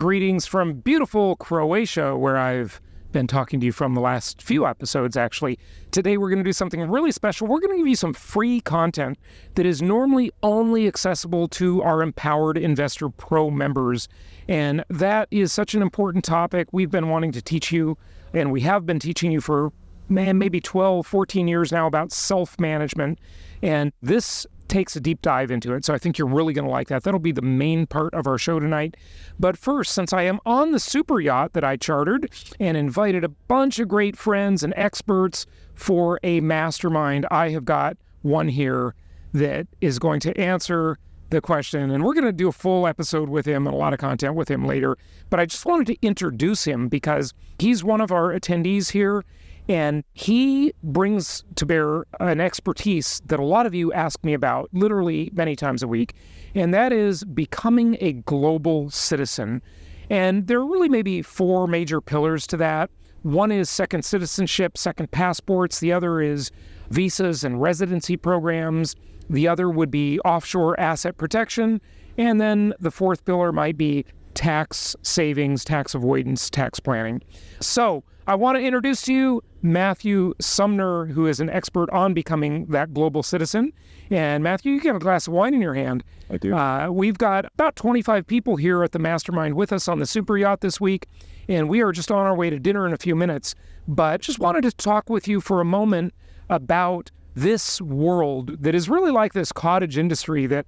Greetings from beautiful Croatia, where I've been talking to you from the last few episodes, actually. Today we're going to do something really special. We're going to give you some free content that is normally only accessible to our Empowered Investor Pro members. And that is such an important topic. We've been wanting to teach you, and we have been teaching you for maybe 12, 14 years now about self-management. And this takes a deep dive into it. So I think you're really going to like that. That'll be the main part of our show tonight. But first, since I am on the super yacht that I chartered and invited a bunch of great friends and experts for a mastermind, I have got one here that is going to answer the question. And we're going to do a full episode with him and a lot of content with him later. But I just wanted to introduce him because he's one of our attendees here. And he brings to bear an expertise that a lot of you ask me about literally many times a week, and that is becoming a global citizen. And there are really maybe four major pillars to that. One is second citizenship, second passports. The other is visas and residency programs. The other would be offshore asset protection. And then the fourth pillar might be tax savings, tax avoidance, tax planning. So I want to introduce to you Matthew Sumner, who is an expert on becoming that global citizen. And Matthew, you got a glass of wine in your hand. I do. We've got about 25 people here at the Mastermind with us on the super yacht this week, and we are just on our way to dinner in a few minutes. But just wanted to talk with you for a moment about this world that is really like this cottage industry that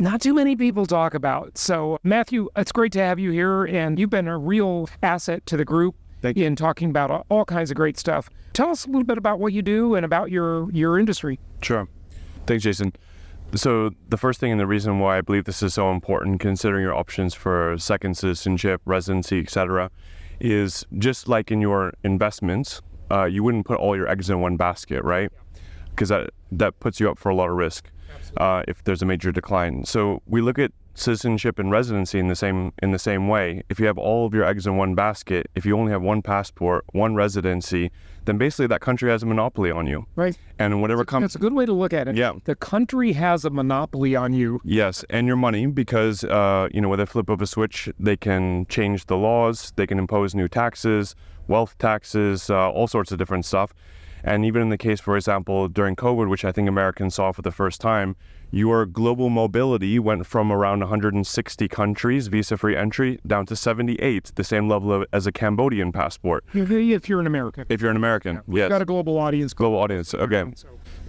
not too many people talk about. So Matthew, it's great to have you here, and you've been a real asset to the group in talking about all kinds of great stuff. Tell us a little bit about what you do and about your industry. Sure. Thanks, Jason. So the first thing and the reason why I believe this is so important, considering your options for second citizenship, residency, etc., is just like in your investments, you wouldn't put all your eggs in one basket, right? Because that puts you up for a lot of risk if there's a major decline. So we look at citizenship and residency in the same way. If you have all of your eggs in one basket, if you only have one passport, one residency, then basically that country has a monopoly on you. Right. And whatever comes... That's a good way to look at it. Yeah. The country has a monopoly on you. Yes, and your money, because, with a flip of a switch, they can change the laws, they can impose new taxes, wealth taxes, all sorts of different stuff. And even in the case, for example, during COVID, which I think Americans saw for the first time, your global mobility went from around 160 countries, visa-free entry, down to 78, the same level as a Cambodian passport. If you're an American. If you're an American, We've yes. got a global audience. Global audience, okay.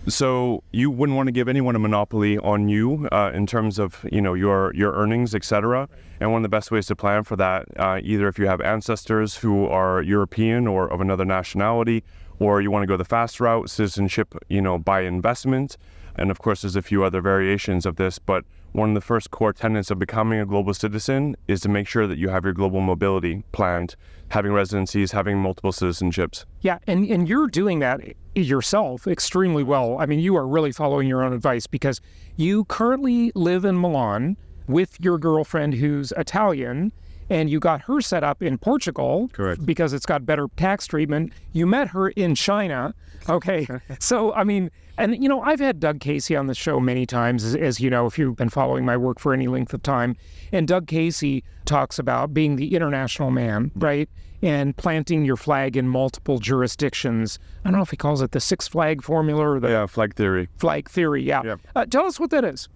So you wouldn't want to give anyone a monopoly on you in terms of, your earnings, etc. And one of the best ways to plan for that, either if you have ancestors who are European or of another nationality, or you want to go the fast route, citizenship, by investment. And of course, there's a few other variations of this, but one of the first core tenets of becoming a global citizen is to make sure that you have your global mobility planned, having residencies, having multiple citizenships. Yeah, and you're doing that yourself extremely well. I mean, you are really following your own advice because you currently live in Milan with your girlfriend who's Italian, and you got her set up in Portugal. Correct. Because it's got better tax treatment. You met her in China. Okay. So, I mean, and I've had Doug Casey on the show many times, as you know, if you've been following my work for any length of time. And Doug Casey talks about being the international man, right? And planting your flag in multiple jurisdictions. I don't know if he calls it the Six Flag Formula or the... flag theory. Flag theory, yeah. Tell us what that is.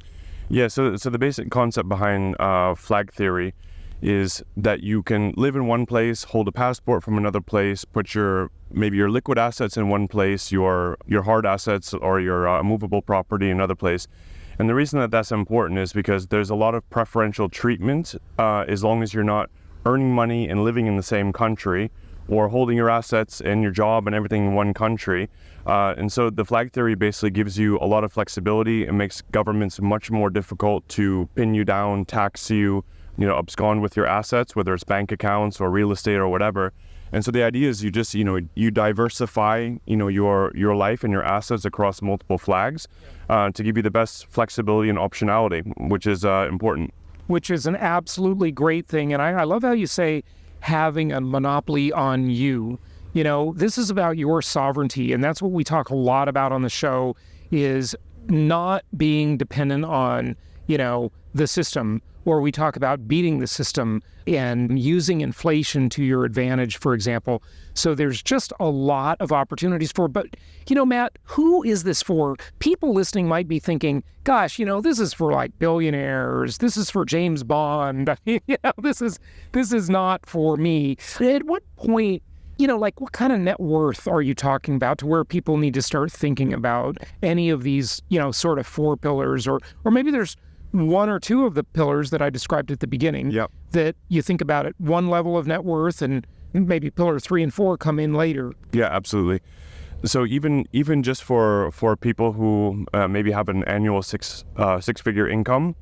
Yeah, so the basic concept behind flag theory is that you can live in one place, hold a passport from another place, put maybe your liquid assets in one place, your hard assets or your movable property in another place. And the reason that that's important is because there's a lot of preferential treatment as long as you're not earning money and living in the same country or holding your assets and your job and everything in one country. And so the flag theory basically gives you a lot of flexibility and makes governments much more difficult to pin you down, tax you, abscond with your assets, whether it's bank accounts or real estate or whatever. And so the idea is you just, you diversify, your life and your assets across multiple flags to give you the best flexibility and optionality, which is important. Which is an absolutely great thing. And I love how you say having a monopoly on you. This is about your sovereignty. And that's what we talk a lot about on the show is not being dependent on, the system or we talk about beating the system and using inflation to your advantage, for example. So there's just a lot of opportunities but, Matt, who is this for? People listening might be thinking, gosh, this is for like billionaires. This is for James Bond. This is not for me. At what point, what kind of net worth are you talking about to where people need to start thinking about any of these, sort of 4 pillars, or maybe there's one or two of the pillars that I described at the beginning that you think about at one level of net worth, and maybe pillar 3 and 4 come in later. Yeah, absolutely. So even just for people who maybe have an annual six-figure income,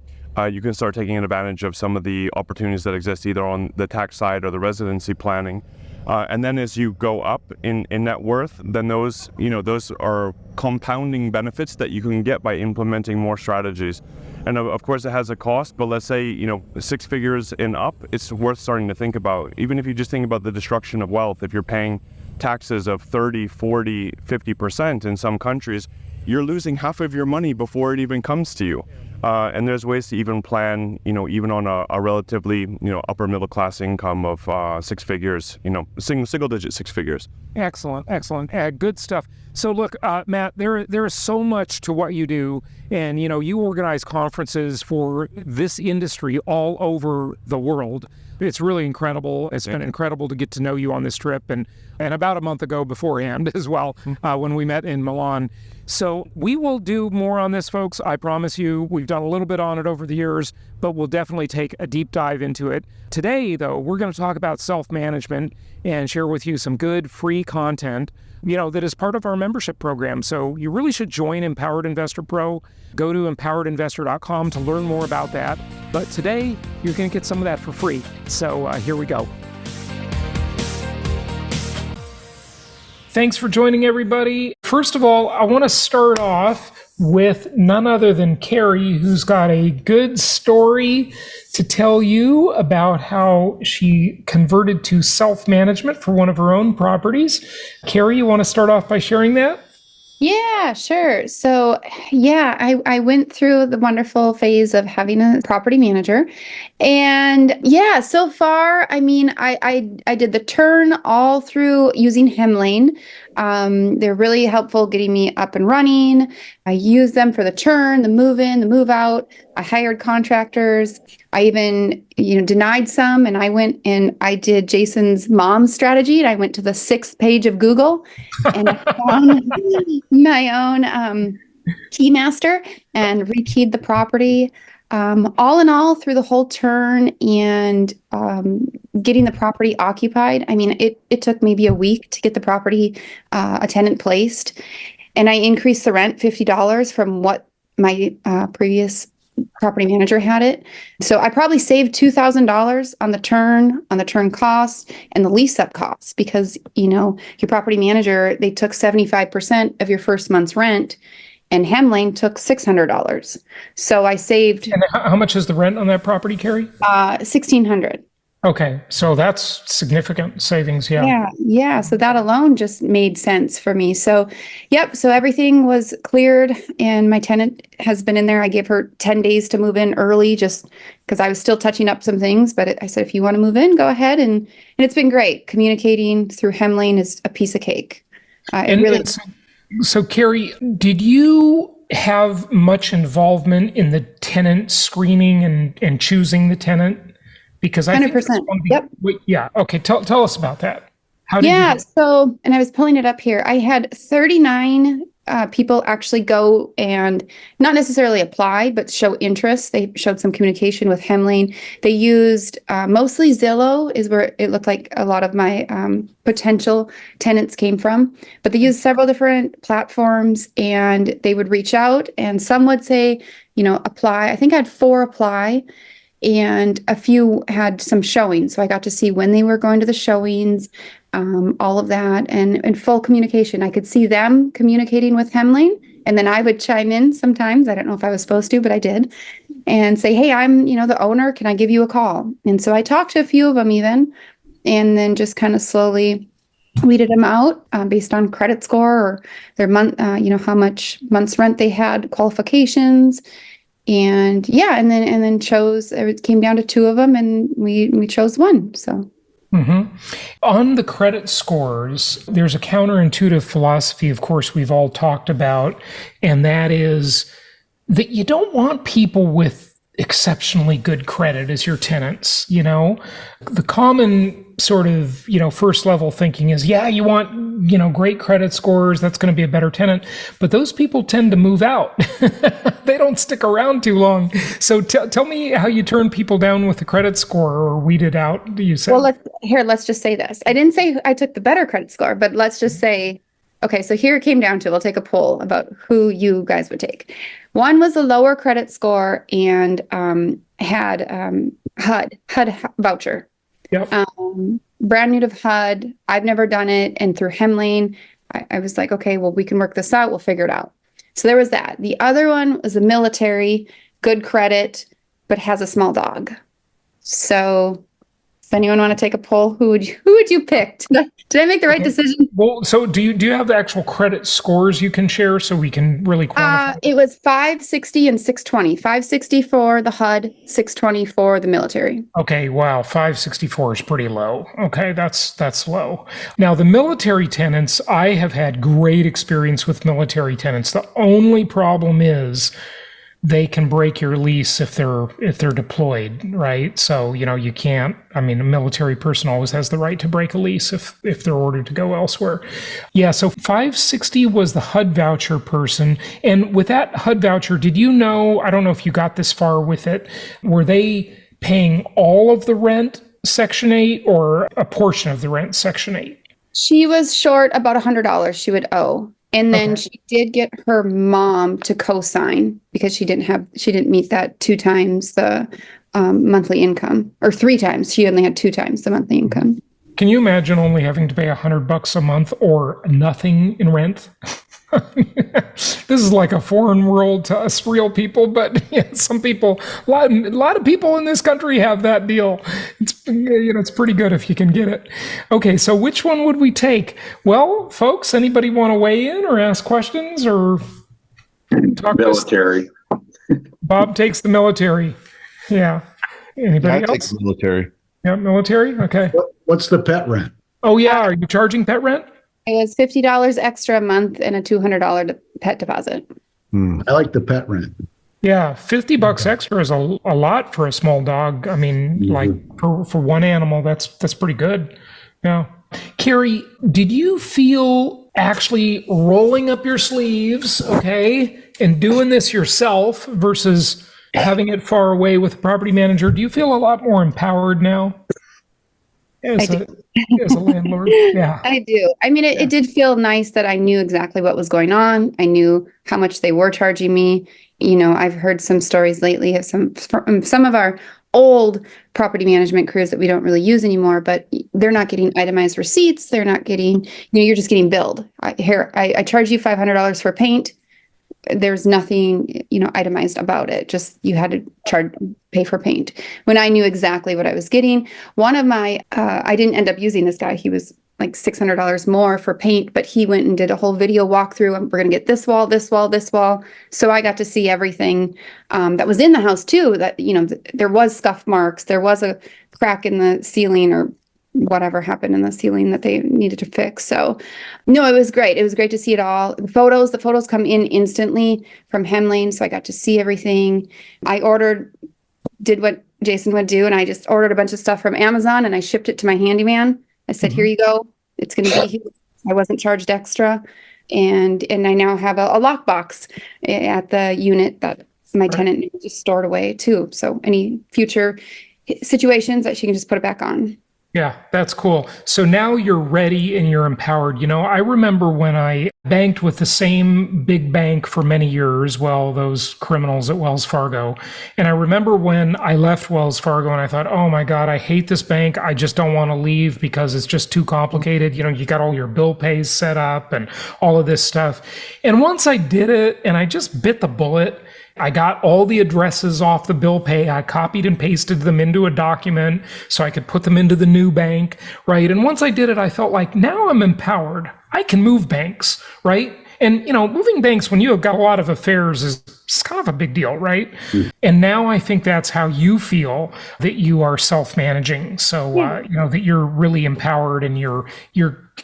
you can start taking advantage of some of the opportunities that exist either on the tax side or the residency planning. And then as you go up in net worth, then those are compounding benefits that you can get by implementing more strategies. And of course it has a cost, but let's say, 6 figures and up, it's worth starting to think about. Even if you just think about the destruction of wealth, if you're paying taxes of 30, 40, 50% in some countries, you're losing half of your money before it even comes to you. And there's ways to even plan, even on a relatively, upper middle class income of 6 figures, single digit 6 figures. Excellent. Good stuff. So look, Matt, there is so much to what you do, and you organize conferences for this industry all over the world. It's really incredible. It's been incredible to get to know you on this trip, and about a month ago beforehand as well, when we met in Milan. So we will do more on this, folks. I promise you. We've done a little bit on it over the years, but we'll definitely take a deep dive into it. Today, though, we're going to talk about self-management and share with you some good free content, that is part of our membership program. So you really should join Empowered Investor Pro. Go to empoweredinvestor.com to learn more about that. But today, you're going to get some of that for free. So here we go. Thanks for joining, everybody. First of all, I want to start off with none other than Carrie, who's got a good story to tell you about how she converted to self-management for one of her own properties. Carrie, you want to start off by sharing that? Yeah, sure. So, I went through the wonderful phase of having a property manager. And so far, I did the turn all through using Hemlane. They're really helpful getting me up and running. I use them for the turn, the move in, the move out. I hired contractors. I even, denied some, and I went and I did Jason's mom's strategy. And I went to the 6th page of Google and I found my own key master and rekeyed the property. All in all, through the whole turn and getting the property occupied. It took maybe a week to get the property a tenant placed, and I increased the rent $50 from what my previous property manager had it. So I probably saved $2,000 on the turn costs and the lease up costs, because your property manager, they took 75% of your first month's rent. And Hemlane took $600. So I saved. And how much is the rent on that property, Carrie? $1,600. Okay, so that's significant savings. Yeah. So that alone just made sense for me. So, So everything was cleared, and my tenant has been in there. I gave her 10 days to move in early, just because I was still touching up some things. But I said, if you want to move in, go ahead. And it's been great. Communicating through Hemlane is a piece of cake. So, Carrie, did you have much involvement in the tenant screening and choosing the tenant? Because I 100%. Yep. Yeah. Okay. Tell us about that. How did you? So, and I was pulling it up here. I had 39 people actually go and not necessarily apply, but show interest. They showed some communication with Hemlane. They used mostly Zillow is where it looked like a lot of my potential tenants came from, but they used several different platforms, and they would reach out, and some would say, apply. I think I had 4 apply, and a few had some showings. So I got to see when they were going to the showings, all of that, and full communication. I could see them communicating with Hemlane, and then I would chime in sometimes. I don't know if I was supposed to, but I did, and say, hey, I'm, the owner. Can I give you a call? And so I talked to a few of them even, and then just kind of slowly weeded them out based on credit score or their month, how much month's rent they had, qualifications. And yeah, and then chose, it came down to two of them, and we chose one. So. On the credit scores, there's a counterintuitive philosophy, of course, we've all talked about, and that is that you don't want people with exceptionally good credit as your tenants. The common sort of, first level thinking is, yeah, you want, great credit scores. That's going to be a better tenant. But those people tend to move out. They don't stick around too long. So tell me how you turn people down with the credit score or weed it out, you said. Well, let's just say this. I didn't say I took the better credit score, but let's just say, okay, so here it came down to, we'll take a poll about who you guys would take. One was a lower credit score and had HUD voucher. Yep. Brand new to HUD. I've never done it. And through Hemlane, I was like, okay, well, we can work this out. We'll figure it out. So there was that. The other one was a military, good credit, but has a small dog. So does anyone want to take a poll? Who would you pick? Did I make the right decision? Well, so do you have the actual credit scores you can share so we can really quantify? It was 560 and 620. 560 for the HUD, 620 for the military. Okay, wow, 564 is pretty low. Okay, that's low. Now, the military tenants, I have had great experience with military tenants. The only problem is they can break your lease if they're deployed, right? So, you can't, a military person always has the right to break a lease if they're ordered to go elsewhere. Yeah, so 560 was the HUD voucher person. And with that HUD voucher, did you know, I don't know if you got this far with it, were they paying all of the rent Section 8 or a portion of the rent Section 8? She was short about $100 she would owe. And then she did get her mom to co-sign because she didn't meet that 2 times the monthly income, or 3 times. She only had 2 times the monthly income. Can you imagine only having to pay $100 a month or nothing in rent? This is like a foreign world to us real people, but yeah, some people, a lot of people in this country have that deal. It's pretty good if you can get it. Okay, so which one would we take? Well, folks, anybody want to weigh in or ask questions or talk? Military. Bob takes the military. Yeah. Anybody else? Take the military. Yeah, military. Okay. What's the pet rent? Oh yeah, are you charging pet rent? It was $50 extra a month and a $200 pet deposit. I like the pet rent. Yeah, $50 extra is a lot for a small dog. Like for one animal, that's pretty good. Yeah. Carrie, did you feel actually rolling up your sleeves, okay, and doing this yourself versus having it far away with a property manager? Do you feel a lot more empowered now as a landlord? Yeah. I do. It did feel nice that I knew exactly what was going on. I knew how much they were charging me. I've heard some stories lately of some of our old property management crews that we don't really use anymore, but they're not getting itemized receipts. They're not getting, you're just getting billed. I charge you $500 for paint. There's nothing, itemized about it. Just you had to pay for paint. When I knew exactly what I was getting, one of my, I didn't end up using this guy. He was like $600 more for paint, but he went and did a whole video walkthrough. And we're going to get this wall, this wall, this wall. So I got to see everything that was in the house too. That there was scuff marks, there was a crack in the ceiling or whatever happened in the ceiling that they needed to fix. So no, it was great. It was great to see it all. The photos come in instantly from Hemlane. So I got to see everything. I did what Jason would do. And I just ordered a bunch of stuff from Amazon and I shipped it to my handyman. I said, here you go. It's going to be here. I wasn't charged extra. And I now have a lockbox at the unit that my tenant just stored away too. So any future situations that she can just put it back on. Yeah, that's cool. So now you're ready and you're empowered. I remember when I banked with the same big bank for many years, those criminals at Wells Fargo. And I remember when I left Wells Fargo and I thought, oh my God, I hate this bank. I just don't want to leave because it's just too complicated. You got all your bill pays set up and all of this stuff. And once I did it and I just bit the bullet, I got all the addresses off the bill pay. I copied and pasted them into a document so I could put them into the new bank, right? And once I did it, I felt like now I'm empowered. I can move banks, right? And, moving banks when you have got a lot of affairs is it's kind of a big deal, right? And now I think that's how you feel that you are self-managing. So, that you're really empowered and you're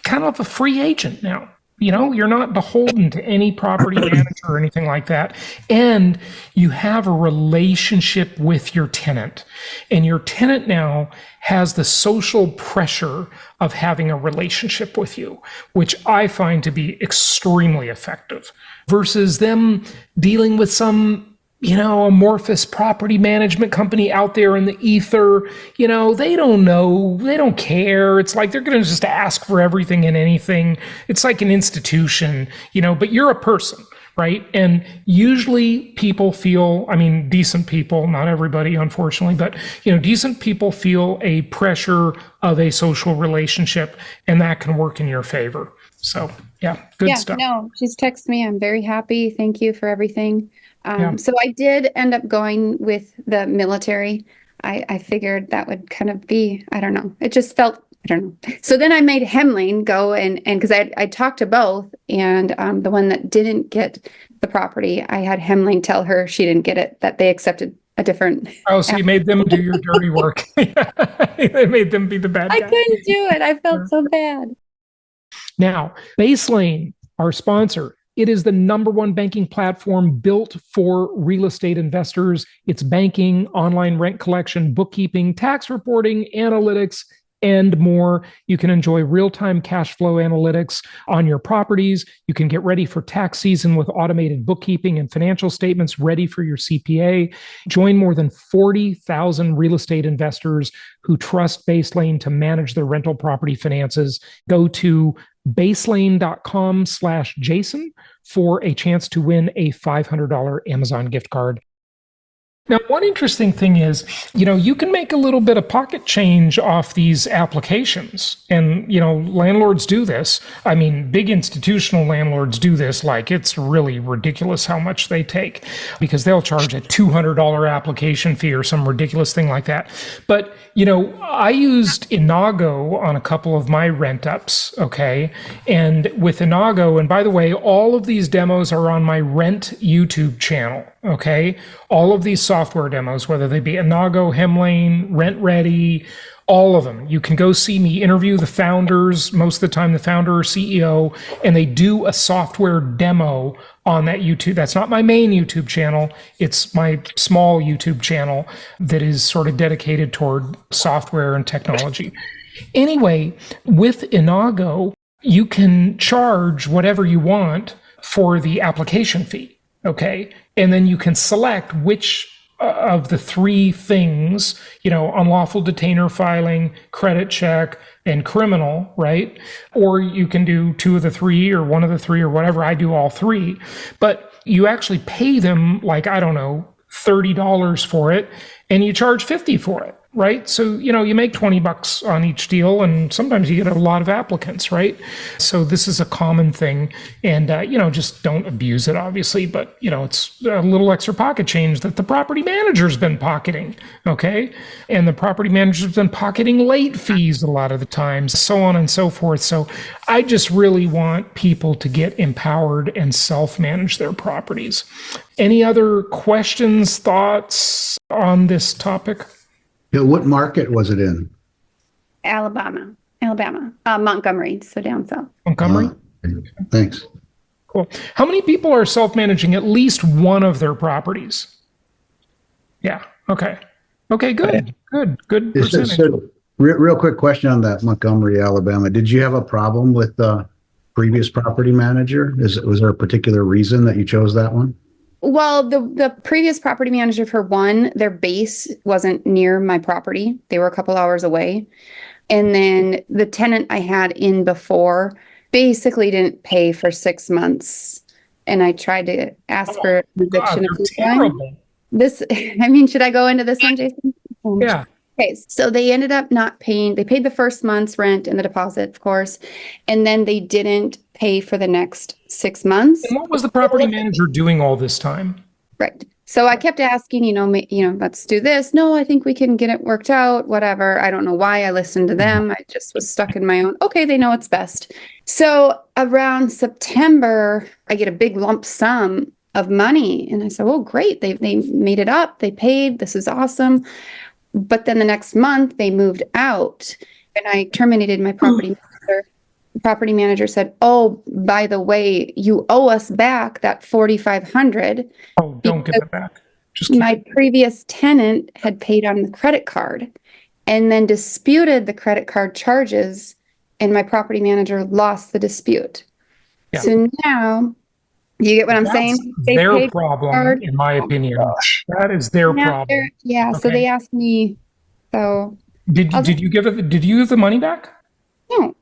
kind of a free agent now. You're not beholden to any property manager or anything like that. And you have a relationship with your tenant. And your tenant now has the social pressure of having a relationship with you, which I find to be extremely effective versus them dealing with some amorphous property management company out there in the ether. They don't know, they don't care. It's like they're going to just ask for everything and anything. It's like an institution, but you're a person, right? And usually people feel, decent people, not everybody, unfortunately, but, decent people feel a pressure of a social relationship, and that can work in your favor. So, good stuff. No, she's texted me. I'm very happy. Thank you for everything. So I did end up going with the military. I figured that would kind of be, I don't know. It just felt, I don't know. So then I made Hemling go and because I talked to both, and the one that didn't get the property, I had Hemling tell her she didn't get it, that they accepted a different. Oh, so you made them do your dirty work. They made them be the bad guy. I couldn't do it. I felt so bad. Now, Baselane, our sponsor, it is the #1 banking platform built for real estate investors. It's banking, online rent collection, bookkeeping, tax reporting, analytics, and more. You can enjoy real-time cash flow analytics on your properties. You can get ready for tax season with automated bookkeeping and financial statements ready for your CPA. Join more than 40,000 real estate investors who trust Baselane to manage their rental property finances. Go to baselane.com/Jason for a chance to win a $500 Amazon gift card. Now, one interesting thing is, you can make a little bit of pocket change off these applications. And, landlords do this. Big institutional landlords do this. Like, it's really ridiculous how much they take because they'll charge a $200 application fee or some ridiculous thing like that. But, I used Inago on a couple of my rent ups. Okay. And with Inago, and by the way, all of these demos are on my Rent YouTube channel. Okay. All of these software demos, whether they be Inago, Hemlane, Rent Ready, all of them. You can go see me interview the founders, most of the time the founder or CEO, and they do a software demo on that YouTube. That's not my main YouTube channel. It's my small YouTube channel that is sort of dedicated toward software and technology. Anyway, with Inago, you can charge whatever you want for the application fee. Okay. And then you can select which of the three things, unlawful detainer filing, credit check, and criminal, right? Or you can do two of the three or one of the three or whatever. I do all three. But you actually pay them like, I don't know, $30 for it, and you charge $50 for it. Right? So, you make $20 on each deal, and sometimes you get a lot of applicants, right? So this is a common thing, and, just don't abuse it, obviously, but, it's a little extra pocket change that the property manager's been pocketing, okay? And the property manager's been pocketing late fees a lot of the times, so on and so forth. So I just really want people to get empowered and self-manage their properties. Any other questions, thoughts on this topic? Yeah, what market was it in? Alabama, Montgomery, so down south. Montgomery? Thanks. Cool. How many people are self-managing at least one of their properties? Yeah. Okay. Okay, good. Good percentage. So, real quick question on that Montgomery, Alabama. Did you have a problem with the previous property manager? Was there a particular reason that you chose that one? Well, the previous property manager, for one, their base wasn't near my property. They were a couple hours away. And then the tenant I had in before basically didn't pay for 6 months. And I tried to ask for eviction a few times. Should I go into this one, Jason? Yeah. Okay, so they ended up not paying. They paid the first month's rent and the deposit, of course, and then they didn't pay for the next 6 months. And what was the property manager doing all this time? Right. So I kept asking, let's do this. No, I think we can get it worked out, whatever. I don't know why I listened to them. I just was stuck in my own, okay, they know it's best. So around September, I get a big lump sum of money. And I said, oh, great. They made it up. They paid. This is awesome. But then the next month they moved out and I terminated my property manager. The property manager said, oh, by the way, you owe us back that $4,500. Oh, don't give it back. My previous tenant had paid on the credit card and then disputed the credit card charges, and my property manager lost the dispute. Yeah. So now, you get what I'm saying? They their problem, in my opinion. That is their problem. Yeah. Okay. So they asked me. So did you give the money back? No.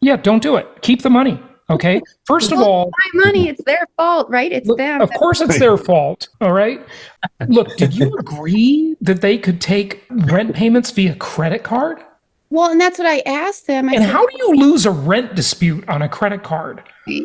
Yeah, don't do it. Keep the money. Okay. First of all, my money, it's their fault, right? It's them. Of course it's their fault. All right. Look, did you agree that they could take rent payments via credit card? Well, and that's what I asked them. And how do you lose a rent dispute on a credit card?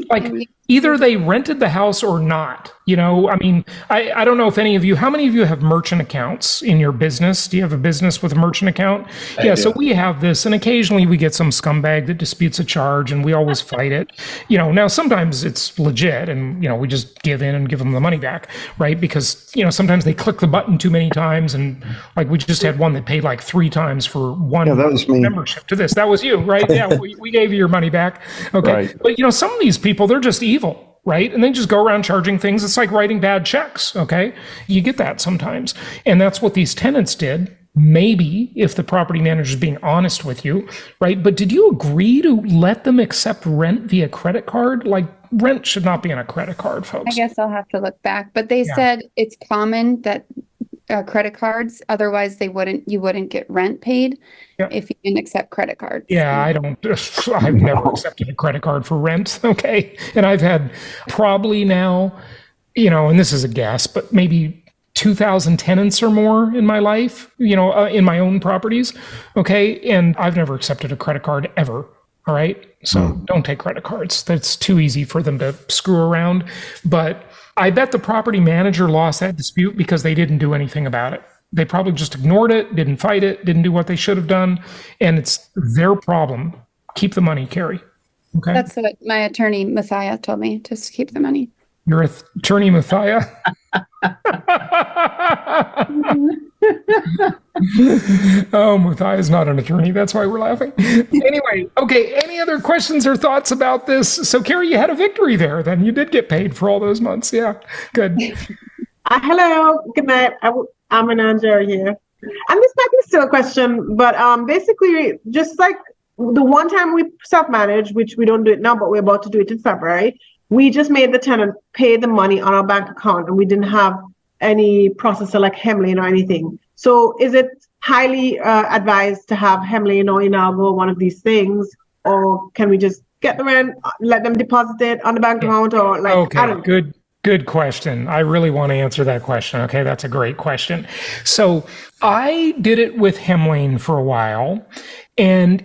Like either they rented the house or not. I mean, I don't know if how many of you have merchant accounts in your business? Do you have a business with a merchant account? Yeah, so we have this, and occasionally we get some scumbag that disputes a charge, and we always fight it. Now sometimes it's legit, and we just give in and give them the money back, right? Because sometimes they click the button too many times, and like we just had one that paid like 3 times for one membership to this. That was you, right? Yeah, we gave you your money back. Okay, right. But some of these people, they're just evil. Right? And they just go around charging things. It's like writing bad checks. Okay. You get that sometimes. And that's what these tenants did. Maybe if the property manager is being honest with you, right? But did you agree to let them accept rent via credit card? Like rent should not be on a credit card, folks. I guess I'll have to look back. But they said it's common that credit cards, otherwise you wouldn't get rent paid if you didn't accept credit cards. Yeah, I've never accepted a credit card for rent. Okay. And I've had probably now, and this is a guess, but maybe 2,000 tenants or more in my life, in my own properties. Okay. And I've never accepted a credit card ever. All right. So don't take credit cards. That's too easy for them to screw around. But I bet the property manager lost that dispute because they didn't do anything about it. They probably just ignored it, didn't fight it, didn't do what they should have done. And it's their problem. Keep the money, Carrie. Okay. That's what my attorney, Matthias, told me. Just keep the money. Your attorney, Matthias? Oh, Matthias is not an attorney. That's why we're laughing. Anyway, okay. Any other questions or thoughts about this? So, Carrie, you had a victory there. Then you did get paid for all those months. Yeah, good. Hello. Good night. I'm an Angela here. And this might be still a question, but basically, just like the one time we self-manage, which we don't do it now, but we're about to do it in February, we just made the tenant pay the money on our bank account, and we didn't have any processor like Hemlane or anything. So is it highly advised to have Hemlane or Inago, one of these things, or can we just get the rent, let them deposit it on the bank account, or like? Okay, I don't know. Good question. I really want to answer that question. Okay, that's a great question. So I did it with Hemlane for a while, and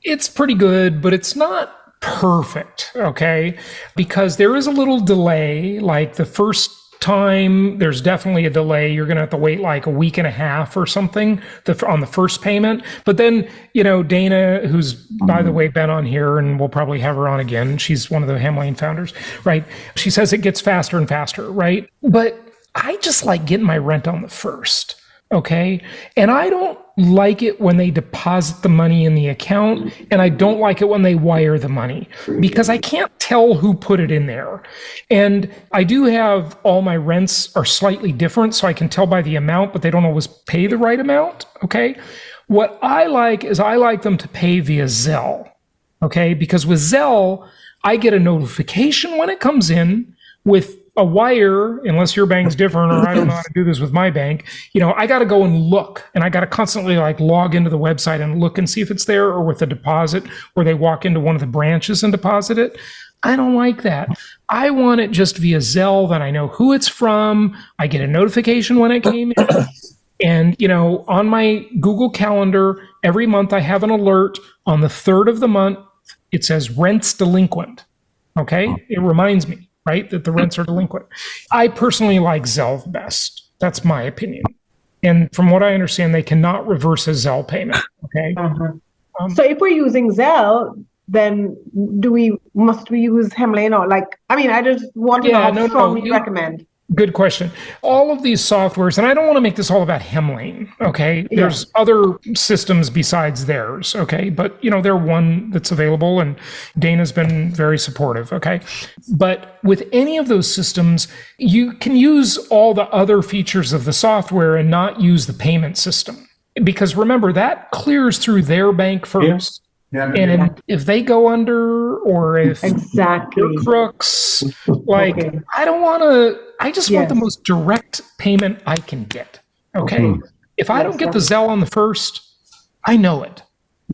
it's pretty good, but it's not perfect. Okay, because there is a little delay. Like the first time, there's definitely a delay. You're going to have to wait like a week and a half or something on the first payment. But then, Dana, who's, by the way, been on here, and we'll probably have her on again. She's one of the Hemlane founders, right? She says it gets faster and faster, right? But I just like getting my rent on the first. Okay. And I don't like it when they deposit the money in the account, and I don't like it when they wire the money because I can't tell who put it in there. And I do have all my rents are slightly different, so I can tell by the amount, but they don't always pay the right amount. Okay. What I like is I like them to pay via Zelle. Okay. Because with Zelle, I get a notification when it comes in. With a wire, unless your bank's different, or I don't know how to do this with my bank, I got to go and look, and I got to constantly like log into the website and look and see if it's there, or with a deposit where they walk into one of the branches and deposit it. I don't like that. I want it just via Zelle, that I know who it's from. I get a notification when it came in. And, on my Google Calendar, every month I have an alert on the 3rd of the month. It says rent's delinquent. Okay. It reminds me. right? That the rents are delinquent. I personally like Zelle the best. That's my opinion. And from what I understand, they cannot reverse a Zelle payment. Okay. So if we're using Zelle, then must we use Hemlane or like, I mean, I just want to know how strong you recommend. Good question. All of these softwares, and I don't want to make this all about Hemlane, okay? Yeah. There's other systems besides theirs, okay? But, they're one that's available, and Dana's been very supportive, okay? But with any of those systems, you can use all the other features of the software and not use the payment system. Because remember, that clears through their bank first. Yeah. And if they go under, or if they're crooks, like, I just want the most direct payment I can get. Okay. If I don't get the Zelle on the first, I know it.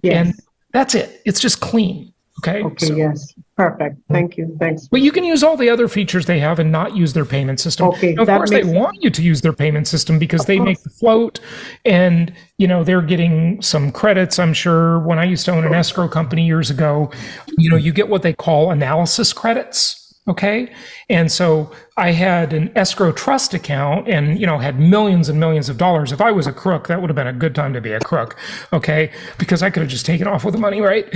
Yes. And that's it. It's just clean. Okay. Yes. Perfect. Thank you. Thanks. But you can use all the other features they have and not use their payment system. Okay. Now, of course, they want you to use their payment system because they make the float, and they're getting some credits. I'm sure when I used to own an escrow company years ago, you get what they call analysis credits. Okay. And so I had an escrow trust account and, had millions and millions of dollars. If I was a crook, that would have been a good time to be a crook. Okay. Because I could have just taken off with the money, right?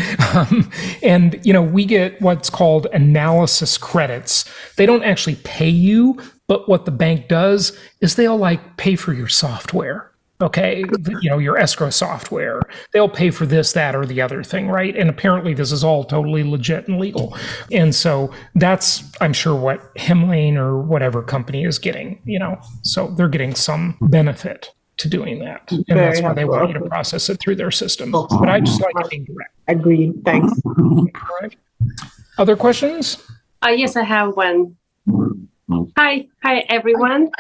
And we get what's called analysis credits. They don't actually pay you, but what the bank does is they'll pay for your software. Okay, your escrow software. They'll pay for this, that, or the other thing, right? And apparently this is all totally legit and legal. And so that's, I'm sure, what Hemlane or whatever company is getting, So they're getting some benefit to doing that. And that's why they want you to process it through their system. But I just like it being direct. Agree. Thanks. All right. Other questions? Yes, I have one. Hi, everyone.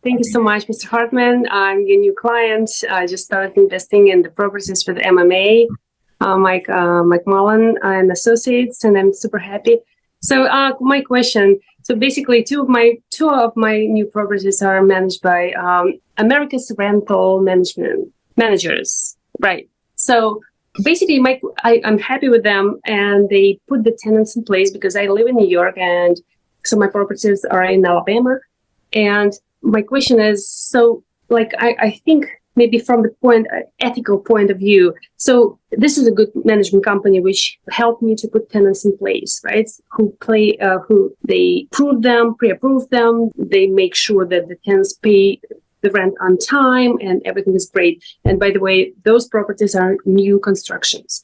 Thank you so much, Mr. Hartman. I'm your new client. I just started investing in the properties with MMA, Mike Mullen and Associates, and I'm super happy. So my question, so basically two of my new properties are managed by America's rental managers, right? So basically I'm happy with them, and they put the tenants in place because I live in New York, and so my properties are in Alabama. And my question is, so I think maybe from the ethical point of view, so this is a good management company which helped me to put tenants in place, right? Who they pre-approve them, they make sure that the tenants pay the rent on time and everything is great. And by the way, those properties are new constructions.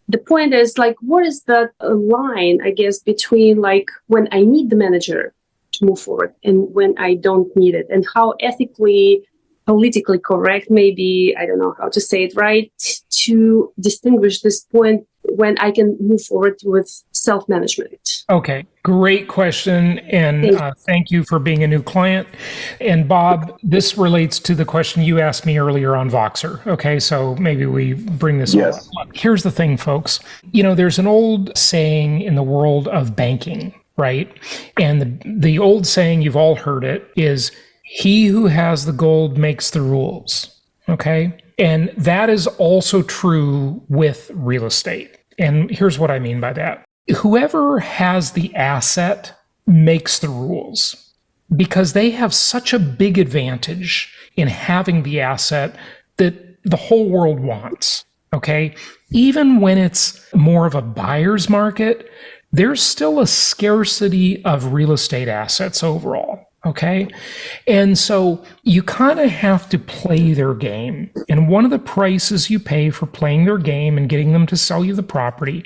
The point is what is that line, I guess, between when I need the manager to move forward and when I don't need it, and how ethically, politically correct, maybe, I don't know how to say it right, to distinguish this point when I can move forward with self-management. Okay, great question. And thank you for being a new client. And Bob, this relates to the question you asked me earlier on Voxer. Okay, so maybe we bring this all up. Here's the thing, folks. There's an old saying in the world of banking, right? And the old saying, you've all heard it, is he who has the gold makes the rules. Okay. And that is also true with real estate. And here's what I mean by that. Whoever has the asset makes the rules because they have such a big advantage in having the asset that the whole world wants. Okay. Even when it's more of a buyer's market, there's still a scarcity of real estate assets overall. Okay. And so you kind of have to play their game. And one of the prices you pay for playing their game and getting them to sell you the property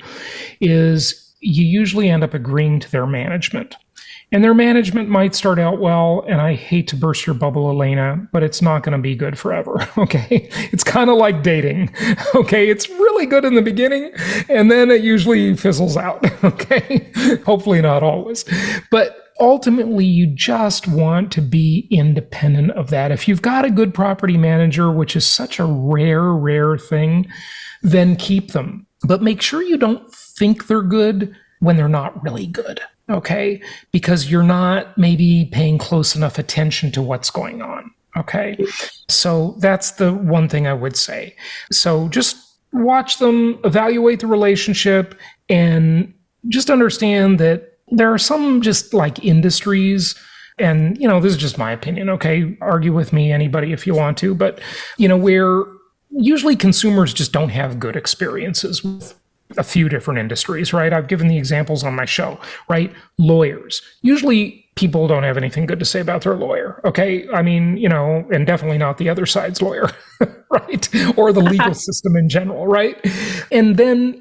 is you usually end up agreeing to their management. And their management might start out well, and I hate to burst your bubble, Elena, but it's not going to be good forever, okay? It's kind of like dating, okay? It's really good in the beginning, and then it usually fizzles out, okay? Hopefully not always. But ultimately, you just want to be independent of that. If you've got a good property manager, which is such a rare thing, then keep them. But make sure you don't think they're good when they're not really good. Okay, because you're not maybe paying close enough attention to what's going on. Okay, so that's the one thing I would say. So just watch them, evaluate the relationship, and just understand that There are some just like industries, and, this is just my opinion, okay? Argue with me, anybody, if you want to, but, where usually consumers just don't have good experiences with a few different industries, right? I've given the examples on my show, right? Lawyers. Usually people don't have anything good to say about their lawyer, okay? I mean, and definitely not the other side's lawyer, right? Or the legal system in general, right? And then,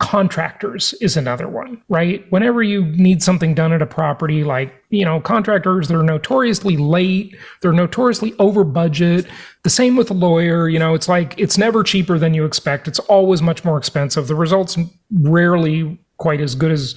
contractors is another one, right? Whenever you need something done at a property, like, contractors, they're notoriously late, they're notoriously over budget. The same with a lawyer, it's like, it's never cheaper than you expect. It's always much more expensive. The results rarely quite as good as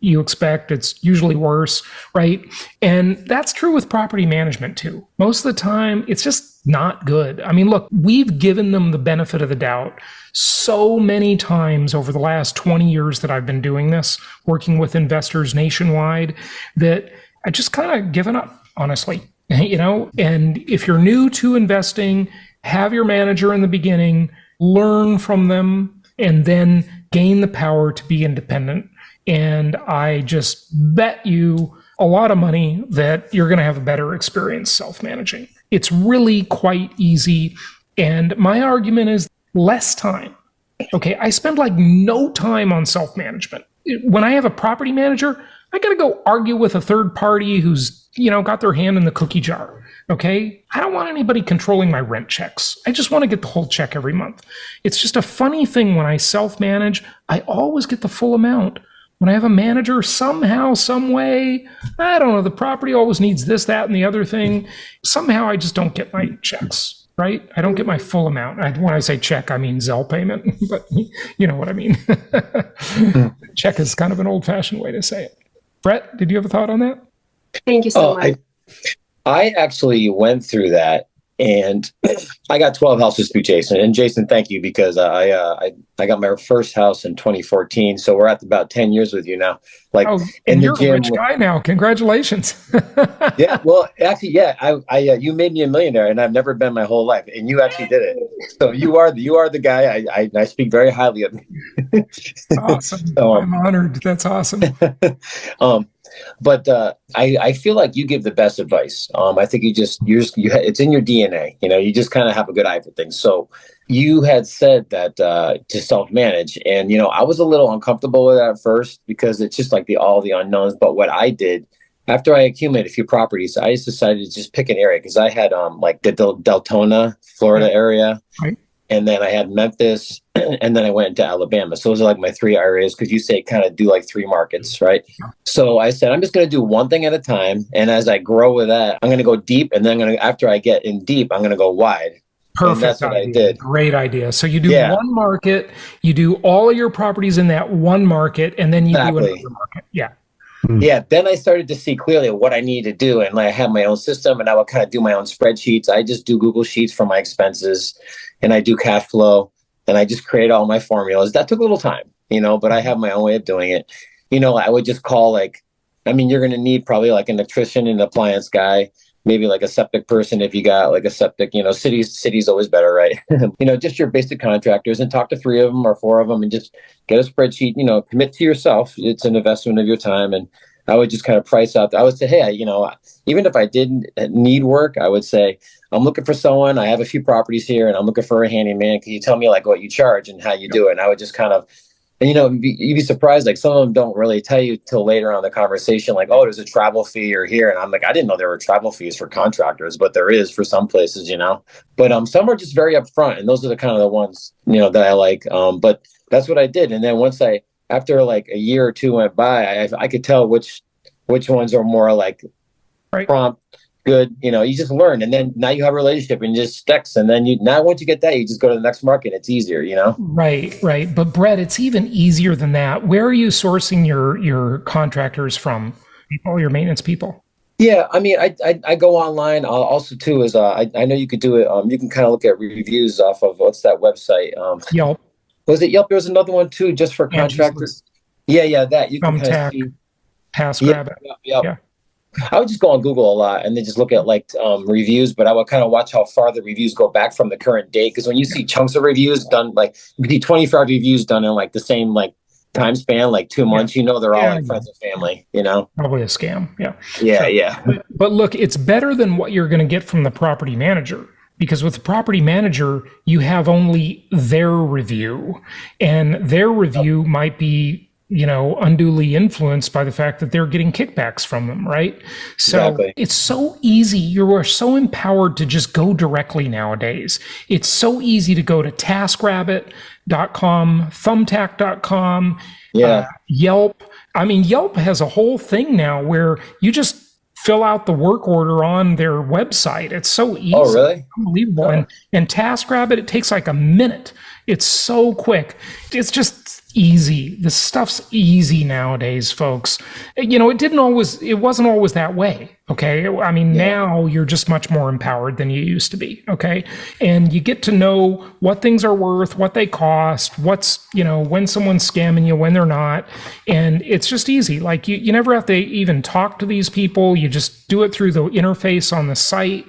you expect. It's usually worse, right? And that's true with property management too. Most of the time, it's just not good. I mean, look, we've given them the benefit of the doubt so many times over the last 20 years that I've been doing this, working with investors nationwide, that I just kind of given up, honestly. And if you're new to investing, have your manager in the beginning, learn from them, and then gain the power to be independent. And I just bet you a lot of money that you're going to have a better experience self-managing. It's really quite easy. And my argument is less time. Okay, I spend like no time on self-management. When I have a property manager, I got to go argue with a third party who's, got their hand in the cookie jar. Okay, I don't want anybody controlling my rent checks. I just want to get the whole check every month. It's just a funny thing when I self-manage, I always get the full amount. When I have a manager, somehow, some way, I don't know, the property always needs this, that, and the other thing. Somehow I just don't get my checks, right? I don't get my full amount. When I say check, I mean Zelle payment, but you know what I mean. Check is kind of an old-fashioned way to say it. Brett, did you have a thought on that? Thank you so much. I actually went through that, and I got 12 houses through Jason. And Jason, thank you, because I got my first house in 2014. So we're at about 10 years with you now. Like, and you're a rich guy now. Congratulations. Yeah. Well, actually, yeah. You made me a millionaire, and I've never been my whole life, and you actually did it. So you are the guy. I speak very highly of you. Awesome. So, I'm honored. That's awesome. But I feel like you give the best advice. I think it's in your DNA. You just kind of have a good eye for things. So you had said that to self-manage, and I was a little uncomfortable with that at first because it's just like all the unknowns. But what I did after I accumulated a few properties, I just decided to just pick an area because I had like the Deltona, Florida area. Right. And then I had Memphis, and then I went into Alabama. So those are like my three areas, because you say kind of do like three markets, right? So I said, I'm just going to do one thing at a time. And as I grow with that, I'm going to go deep. And then after I get in deep, I'm going to go wide. Perfect. And that's what I did. Great idea. So you do one market, you do all of your properties in that one market, and then you do another market. Yeah. Yeah. Then I started to see clearly what I needed to do. And I had my own system, and I would kind of do my own spreadsheets. I just do Google Sheets for my expenses, and I do cash flow, and I just create all my formulas. That took a little time, but I have my own way of doing it. I would just call you're going to need probably like an electrician and an appliance guy, maybe like a septic person if you got like a septic, city's always better, right? Just your basic contractors, and talk to 3 of them or 4 of them and just get a spreadsheet, commit to yourself. It's an investment of your time. And I would just kind of price out. I would say, hey, even if I didn't need work, I would say, I'm looking for someone. I have a few properties here, and I'm looking for a handyman. Can you tell me like what you charge and how you do it? And I would just kind of, you'd be surprised. Like some of them don't really tell you till later on in the conversation, like, oh, there's a travel fee or here. And I'm like, I didn't know there were travel fees for contractors, but there is for some places, But some are just very upfront, and those are the kind of the ones that I like. But that's what I did. And then after like a year or two went by, I could tell which ones are more like prompt, good. You just learn, and then now you have a relationship and it just sticks. And then once you get that, you just go to the next market. It's easier, Right. But Brett, it's even easier than that. Where are you sourcing your contractors from? Your maintenance people? Yeah, I go online. Also, too, is I know you could do it. You can kind of look at reviews off of what's that website? Yelp. Was it Yelp? There was another one too, just for contractors. Yeah, that you can kind of see. TaskRabbit. Yeah. I would just go on Google a lot and then just look at reviews, but I would kind of watch how far the reviews go back from the current date. Because when you see chunks of reviews done, like you can see 25 reviews done in like the same time span, like 2 months, they're all like friends and family, Probably a scam. Yeah. Yeah, Sure. yeah. But look, it's better than what you're going to get from the property manager. Because with the property manager, you have only their review, and their review might be, unduly influenced by the fact that they're getting kickbacks from them, right? So Exactly. It's so easy. You are so empowered to just go directly nowadays. It's so easy to go to TaskRabbit.com, Thumbtack.com, Yelp. I mean, Yelp has a whole thing now where you just fill out the work order on their website. It's so easy. Oh, really? Unbelievable. And TaskRabbit, it takes like a minute. It's so quick. It's just easy. The stuff's easy nowadays, folks. It wasn't always that way. Okay. I mean, now you're just much more empowered than you used to be. Okay. And you get to know what things are worth, what they cost, what's, when someone's scamming you, when they're not. And it's just easy. Like you never have to even talk to these people. You just do it through the interface on the site.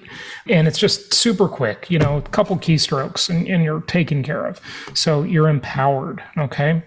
And it's just super quick, a couple keystrokes and you're taken care of. So you're empowered. Okay.